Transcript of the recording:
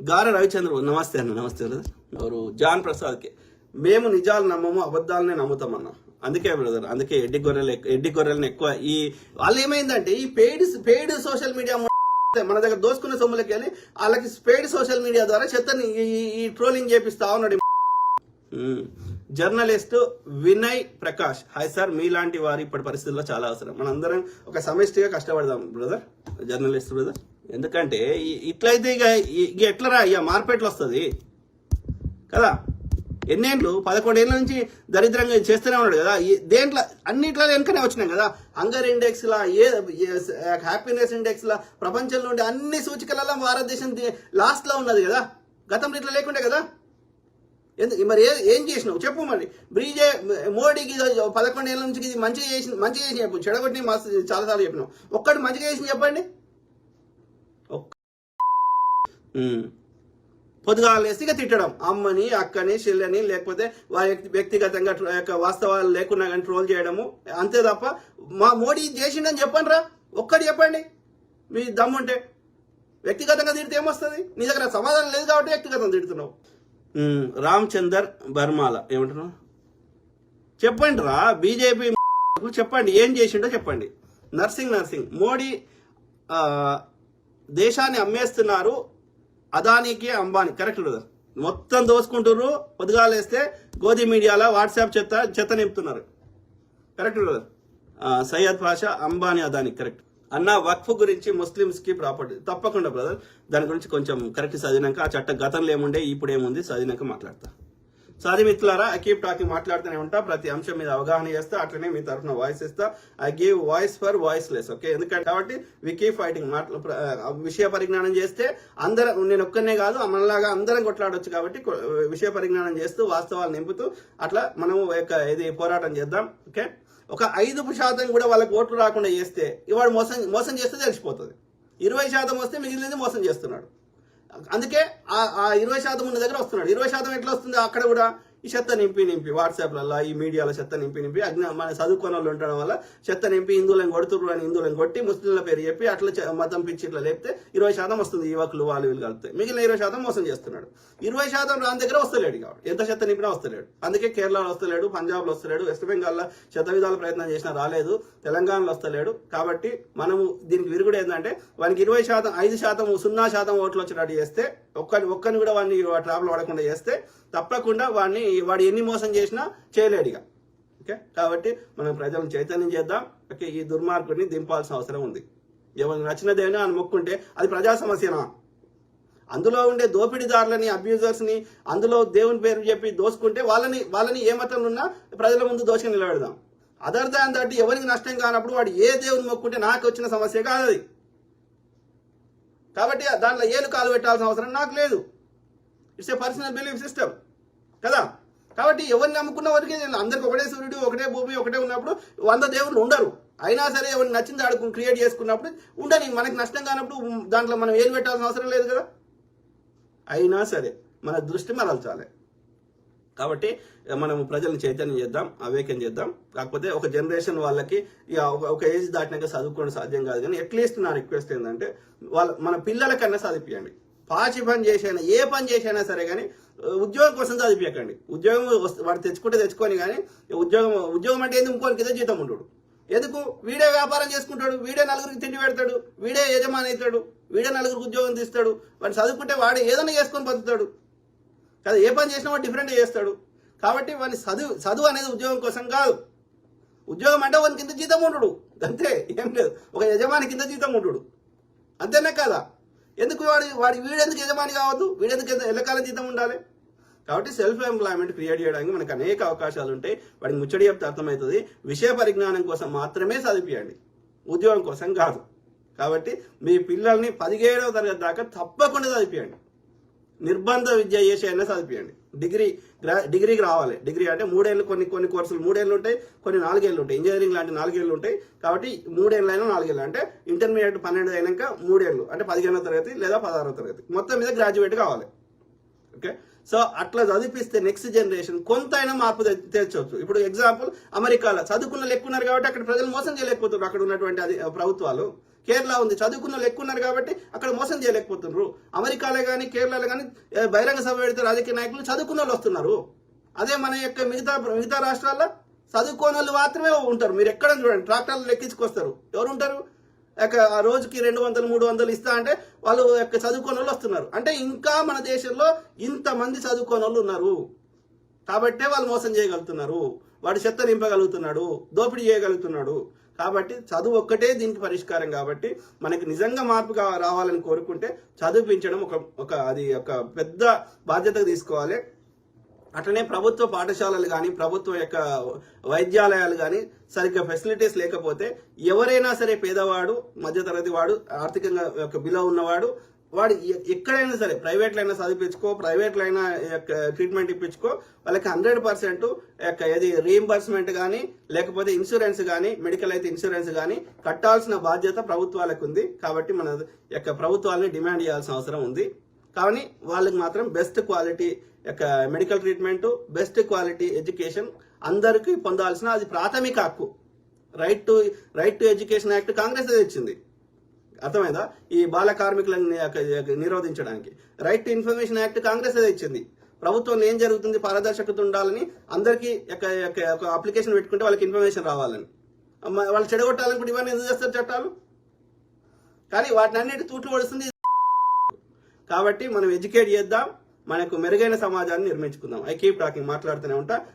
గార రవిచంద్ర నమస్తే అన్న. నమస్తే బ్రదర్. ఎవరు జాన్ ప్రసాద్కి మేము నిజాలు నమ్మము, అబద్ధాలనే నమ్ముతామన్న. అందుకే బ్రదర్, అందుకే ఎడ్డి గొర్రెలను ఎక్కువ ఈ వాళ్ళు ఏమైందంటే ఈ పెయిడ్ సోషల్ మీడియా మన దగ్గర దోసుకునే సొమ్ములకి వెళ్ళి వాళ్ళకి పెయిడ్ సోషల్ మీడియా ద్వారా చెత్తని ఈ ట్రోలింగ్ చేపిస్తా ఉన్నాడు. Journalist Vinay Prakash, hi sir, మీలాంటి వారు ఇప్పటి పరిస్థితుల్లో చాలా అవసరం. మనందరం ఒక సమిష్టిగా కష్టపడదాం బ్రదర్, జర్నలిస్ట్ బ్రదర్. ఎందుకంటే ఇట్లయితే ఇక ఎట్లరా ఇక మార్కెట్లో వస్తుంది కదా. ఎన్నేళ్ళు 11 ఏళ్ళ నుంచి దరిద్రంగా చేస్తూనే ఉన్నాడు కదా. దేంట్లో అన్నిట్లో వెనుకనే వచ్చినాం కదా. హంగర్ ఇండెక్స్ లా, హ్యాపీనెస్ ఇండెక్స్ లా, ప్రపంచంలో ఉండే అన్ని సూచికలలో భారతదేశం లాస్ట్ లో ఉన్నది కదా. గతంలో ఇట్లా లేకుండే కదా. మరి ఏం చేసినావు చెప్పు. మరి మోడీకి 11 ఏళ్ళ నుంచి ఇది మంచిగా చేసి చెప్పు. చెడగొట్టి చాలాసార్లు చెప్పినావు. ఒక్కటి మంచిగా చేసి చెప్పండి. పొద్దుగాలేసి తిట్టడం, అమ్మని అక్కని చెల్లెని, లేకపోతే వారి వ్యక్తిగతంగా వాస్తవాలు లేకున్నా కానీ ట్రోల్ చేయడము, అంతే తప్ప మా మోడీ చేసిండని చెప్పండి రా. ఒక్కటి చెప్పండి మీ దమ్ముంటే. వ్యక్తిగతంగా తిడితే ఏమొస్తుంది? నీ దగ్గర సమాధానం లేదు కాబట్టి వ్యక్తిగతంగా తిడుతున్నావు. రామచందర్ బర్మాల ఏమంటున్నావు చెప్పండి రా. బీజేపీ చెప్పండి ఏం చేసిండో చెప్పండి. నర్సింగ్ మోడీ దేశాన్ని అమ్మేస్తున్నారు, అదానికి అంబానీ. కరెక్ట్ బ్రదర్, మొత్తం దోసుకుంటున్నారు. పొద్దుగాలేస్తే గోధి మీడియాలో వాట్సాప్ చెత్త నింపుతున్నారు. Correct brother. Syed Pasha, Ambani, Adani. Correct అన్న. వక్ఫ్ గురించి ముస్లిమ్స్ కి ప్రాపర్టీ తప్పకుండా బ్రదర్, దాని గురించి కొంచెం కరెక్ట్ చదివినాక, ఆ చట్ట గతంలో ఏముండే ఇప్పుడు ఏముంది చదివినాక మాట్లాడతా. సాది మిత్రులారా, ఐ కీప్ టాకింగ్, మాట్లాడుతూనే ఉంటా. ప్రతి అంశం మీద అవగాహన చేస్తా, అట్లనే మీ తరఫున వాయిస్ ఇస్తా. I give voice for voiceless. Okay, ఎందుకంటే కాబట్టి వి కీప్ ఫైటింగ్. విషయ పరిజ్ఞానం చేస్తే అందరం, నేను ఒక్కనే కాదు మనలాగా అందరం కొట్లాడొచ్చు. కాబట్టి విషయ పరిజ్ఞానం చేస్తూ వాస్తవాలు నింపుతూ అట్లా మనం ఇది పోరాటం చేద్దాం. ఓకే, ఒక 5% కూడా వాళ్ళకి ఓట్లు రాకుండా చేస్తే ఇవాడు మోసం చేస్తే తెలిసిపోతుంది. 20% వస్తే మిగిలినది మోసం చేస్తున్నాడు. అందుకే ఆ 20% ఉన్న దగ్గర వస్తున్నాడు. 20% ఎట్లా వస్తుంది? అక్కడ కూడా ఈ చెత్త నింపి వాట్సాప్లలో, ఈ మీడియాలో చెత్త నింపి మన చదువుకున్న వాళ్ళు ఉండడం వల్ల చెత్త నింపి హిందువులను కొడుతున్నారు అని హిందువులను కొట్టి ముస్లింల పేరు చెప్పి అట్లా మతం పిచ్చి ఇట్లా లేపితే 20% వస్తుంది. యువకులు వాళ్ళు వీళ్ళు కలిపితే మిగిలిన 20% మోసం చేస్తున్నాడు. 20% రాని దగ్గర వస్తలేడు. కాబట్టి ఎంత చెత్త నింపినా వస్తలేడు. అందుకే కేరళలో వస్తలేడు, పంజాబ్లో వస్తలేడు, వెస్ట్ బెంగాల్లో శత విధాల ప్రయత్నం చేసినా రాలేదు, తెలంగాణలో వస్తలేడు. కాబట్టి మనము దీనికి విరుగుడు ఏంటంటే వానికి 20%, 5%, 0% ఓట్లు వచ్చినట్టు చేస్తే, ఒక్కరిని కూడా వాడిని ట్రాప్లో పడకుండా చేస్తే తప్పకుండా వాడు ఎన్ని మోసం చేసినా చేయలేడుగా. ఓకే, కాబట్టి మనం ప్రజలను చైతన్యం చేద్దాం. ఓకే, ఈ దుర్మార్గుడిని దింపాల్సిన అవసరం ఉంది. ఎవరికి నచ్చినదేనా అని మొక్కుంటే అది ప్రజా సమస్యనా? అందులో ఉండే దోపిడీదారులని, అబ్యూజర్స్ని అందులో దేవుని పేరు చెప్పి దోసుకుంటే వాళ్ళని ఏ మతంలో ఉన్నా ప్రజల ముందు దోషం నిలబెడదాం. అదర్ దాన్ దట్ ఎవరికి నష్టం కానప్పుడు వాడు ఏ దేవుని మొక్కుంటే నాకు వచ్చిన సమస్య కాదు అది. కాబట్టి దాంట్లో ఏలు కాలు పెట్టాల్సిన అవసరం నాకు లేదు. It's a personal belief system కదా. కాబట్టి ఎవరిని నమ్ముకున్న వరకే, అందరికి ఒకటే సూర్యుడు, ఒకటే భూమి, ఒకటే ఉన్నప్పుడు 100 దేవుళ్ళు ఉండరు. అయినా సరే ఎవరిని నచ్చింది ఆడుకుని క్రియేట్ చేసుకున్నప్పుడు ఉండని, మనకి నష్టం కానప్పుడు దాంట్లో మనం ఏలు పెట్టాల్సిన అవసరం లేదు కదా. అయినా సరే మన దృష్టి మరల్చాలి. కాబట్టి మనం ప్రజలను చైతన్యం చేద్దాం, అవేకం చేద్దాం. కాకపోతే ఒక జనరేషన్ వాళ్ళకి ఒక ఏజ్ దాటినాక చదువుకోవడం సాధ్యం కాదు. కానీ అట్లీస్ట్ నా రిక్వెస్ట్ ఏంటంటే మన పిల్లలకన్నా చదివించండి. పాచి పని చేసైనా, ఏ పని చేసైనా సరే కానీ ఉద్యోగం కోసం చదివించకండి. ఉద్యోగం వాడు తెచ్చుకొని కానీ ఉద్యోగం అంటే ఏంది? ఇంకోనికి ఇదే జీతం ఉంటాడు. ఎందుకు? వీడే వ్యాపారం చేసుకుంటాడు, వీడే నలుగురికి తిండి పెడతాడు, వీడే యజమాని అవుతాడు, వీడే నలుగురికి ఉద్యోగం తీస్తాడు. వాడు చదువుకుంటే వాడు ఏదైనా చేసుకొని బతుకుతాడు కదా. ఏ పని చేసినా వాడు డిఫరెంట్గా చేస్తాడు. కాబట్టి వాడిని చదువు అనేది ఉద్యోగం కోసం కాదు. ఉద్యోగం అంటే వాని కింద జీతం ఉండడు, అంతే, ఏం లేదు. ఒక యజమాని కింద జీతం ఉండడు, అంతేనే కదా. ఎందుకు వీడెందుకు యజమాని కావద్దు? వీడెందుకు ఎల్లకాలం జీతం ఉండాలి? కాబట్టి సెల్ఫ్ ఎంప్లాయ్మెంట్ క్రియేట్ చేయడానికి మనకు అనేక అవకాశాలు ఉంటాయి. వాడికి ముచ్చడి చెప్తే అర్థమవుతుంది. విషయ పరిజ్ఞానం కోసం మాత్రమే చదివించండి, ఉద్యోగం కోసం కాదు. కాబట్టి మీ పిల్లల్ని 17వ తరగతి దాకా తప్పకుండా చదివించండి. నిర్బంధ విద్య చేసి అయినా చదివించండి. డిగ్రీకి రావాలి. డిగ్రీ అంటే 3 ఏళ్ళు, కొన్ని కోర్సులు 3 ఏళ్ళు ఉంటాయి, కొన్ని 4 ఏళ్ళు ఉంటాయి. ఇంజనీరింగ్ లాంటి 4 ఏళ్ళు ఉంటాయి. కాబట్టి 3 ఏళ్ళు అయినా 4 ఏళ్ళు అంటే ఇంటర్మీడియట్ 12 అయినాక 3 ఏళ్ళు అంటే 15వ తరగతి లేదా 16వ తరగతి మొత్తం మీద గ్రాడ్యుయేట్ కావాలి. ఓకే, సో అట్లా చదివిస్తే నెక్స్ట్ జనరేషన్ కొంతైనా మార్పు తెచ్చవచ్చు. ఇప్పుడు ఎగ్జాంపుల్ అమెరికాలో చదువుకున్న లెక్కున్నారు కాబట్టి అక్కడ ప్రజలు మోసం చేయలేకపోతున్నారు. అక్కడ ఉన్నటువంటి ప్రభుత్వాలు కేరళ ఉంది, చదువుకున్న వాళ్ళు ఎక్కువ ఉన్నారు కాబట్టి అక్కడ మోసం చేయలేకపోతున్నారు. అమెరికాలో కానీ కేరళలో కానీ బహిరంగ సభ పెడితే రాజకీయ నాయకులు చదువుకున్న వాళ్ళు వస్తున్నారు. అదే మన యొక్క మిగతా రాష్ట్రాల్లో చదువుకోని వాళ్ళు మాత్రమే ఉంటారు. మీరు ఎక్కడ చూడండి, ట్రాక్టర్లు ఎక్కించుకొస్తారు, ఎవరు ఉంటారు? ఆ రోజుకి 200, 300 ఇస్తా అంటే వాళ్ళు చదువుకోని వాళ్ళు వస్తున్నారు. అంటే ఇంకా మన దేశంలో ఇంతమంది చదువుకోని వాళ్ళు ఉన్నారు కాబట్టే వాళ్ళు మోసం చేయగలుగుతున్నారు, వాడు చెత్త నింపగలుగుతున్నాడు, దోపిడీ చేయగలుగుతున్నాడు. కాబట్టి చదువు ఒక్కటే దీనికి పరిష్కారం. కాబట్టి మనకి నిజంగా మార్పు రావాలని కోరుకుంటే చదివించడం అది ఒక పెద్ద బాధ్యతగా తీసుకోవాలి. అట్లనే ప్రభుత్వ పాఠశాలలు కానీ ప్రభుత్వ యొక్క వైద్యాలయాలు కానీ సరిగ్గా ఫెసిలిటీస్ లేకపోతే ఎవరైనా సరే పేదవాడు, మధ్యతరగతి వాడు, ఆర్థికంగా బిలో ఉన్నవాడు వాడు ఎక్కడైనా సరే ప్రైవేట్లో అయినా చదివించుకో, ప్రైవేట్లో అయినా ట్రీట్మెంట్ ఇప్పించుకో, వాళ్ళకి 100% ఏది రీయింబర్స్మెంట్ కానీ లేకపోతే ఇన్సూరెన్స్ కానీ, మెడికల్ అయితే ఇన్సూరెన్స్ కానీ కట్టాల్సిన బాధ్యత ప్రభుత్వాలకు ఉంది. కాబట్టి మన ప్రభుత్వాలని డిమాండ్ చేయాల్సిన అవసరం ఉంది. కానీ వాళ్ళకి మాత్రం best quality medical treatment, best quality education అందరికీ పొందాల్సిన అది ప్రాథమిక హక్కు. Right to education act Congress తెచ్చింది, అర్థమైందా? ఈ బాల కార్మికులను నిరోధించడానికి. Right to information act Congress తెచ్చింది. ప్రభుత్వంలో ఏం జరుగుతుంది పారదర్శకత ఉండాలని, అందరికీ ఒక అప్లికేషన్ పెట్టుకుంటే వాళ్ళకి ఇన్ఫర్మేషన్ రావాలని. వాళ్ళు చెడగొట్టాలనుకుంటే ఇవన్నీ ఎందుకు చేస్తారు చట్టాలు? కానీ వాటిని అన్నిటి తూట్లు పడుస్తుంది. కాబట్టి మనం ఎడ్యుకేట్ చేద్దాం, మనకు మెరుగైన సమాజాన్ని నిర్మించుకుందాం. ఐ కీప్ టాకింగ్, మాట్లాడుతూనే ఉంటా.